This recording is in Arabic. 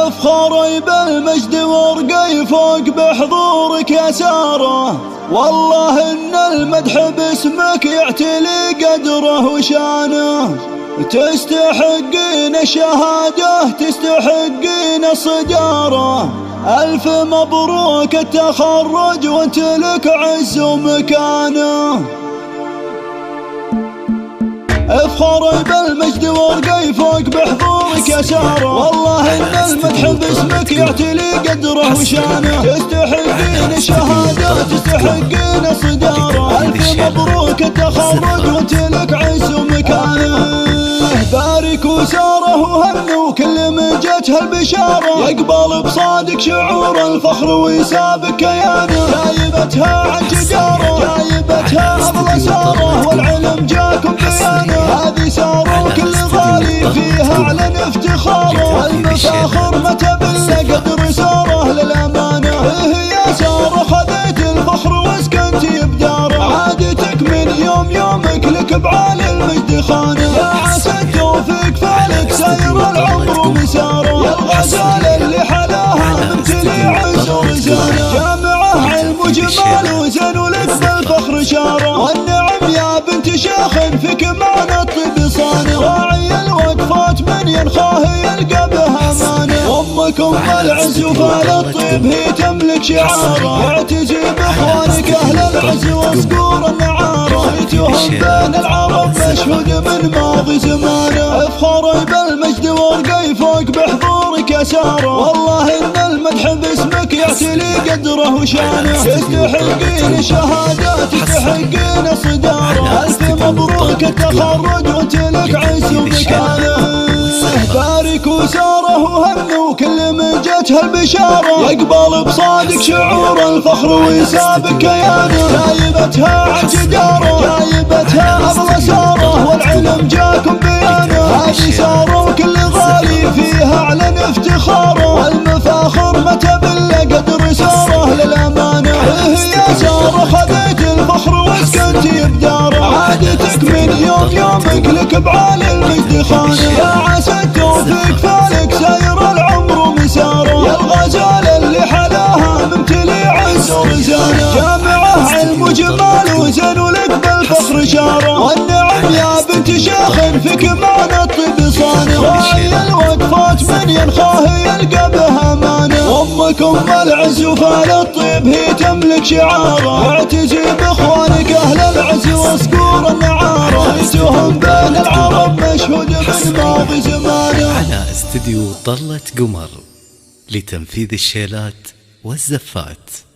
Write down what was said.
افخاري بالمجد ورقي فوق بحضورك يا سارة، والله ان المدح باسمك يعتلي قدره وشانه، تستحقين الشهادة تستحقين الصدارة، ألف مبروك التخرج وانت لك عز ومكانه. افخاري بالمجد ورقي فوق بحضورك يا سارة، والله ان المدح باسمك يعتلي قدره وشانه، تستحقين الشهادة تستحقين الصدارة، ألف مبروك التخرج وانت لك عز ومكانه. بارك وساره وهنوا كل من جتها البشارة، يقبل بصادق شعور الفخر ويسابق كيانه، جايبتها عن تجارة جايبتها أبلى سارة، والعلم جاكم بيانه، هذه سارة كل غالي فيها اعلن افتخاره، المفاخر متى بلا قدر ساره للأمانة. يا سارة خذيت الفخر وسكنتي بداره، عادتك من يومك لك بعالي المجد خانه، يا عسى التوفيق فالك سير العمر ومساره، يا الغزالة اللي حلاها ممتلي عز ورزانه، جامعة علم وجمال وزن ولك بالفخر شاره، والنعم يا بنت شيخ في كمان الطب صانه، راعي الوقفات من ينخاه يلقى بها مانه، امكم العز وفال الطيب هي تملك شعاره، واعتزي باخوانك اهل العز واصقور النعاره، بيتهم بين العرب مشهود من ماضي زمانه. افخاري بالمجد ورقي فوق بحضورك يا ساره، والله ان المدح باسمك يعتلي قدره وشانه، تستحقين الشهادة تستحقين الصدارة، ألف مبروك التخرج وانت لك عز ومكانه. بارك وساره وهنوا كل من جتها البشارة، يقبل بصادق شعور الفخر ويسابق كيانه، جايبتها عن جدارة جايبتها أبلى سارة، والعلم جاكم بيانه، هذه سارة وكل غالي فيها اعلن افتخاره، والمفاخر متى بلا قدر ساره للأمانة. يا سارة خذيت الفخر وسكنتي بداره، عادتك من يومك لك بعالي المجد خانه، يا عسى التوفيق فالك سير العمر ومساره، يا الغزالة اللي حلاها ممتلي عز ورزانه، جامعة علم وجمال وزن ولك بالفخر شاره، والنعم يا بنت شيخ في كمان الطب صانه، راعي الوقفات من ينخاه يلقى بها مانه، امكم العز وفال الطيب هي تملك شعاره، واعتزي باخوانك اهل العز واصقور النعاره، بيتهم بين العرب مشهود من ماضي زمانه. على استديو طلة قمر لتنفيذ الشيلات والزفات.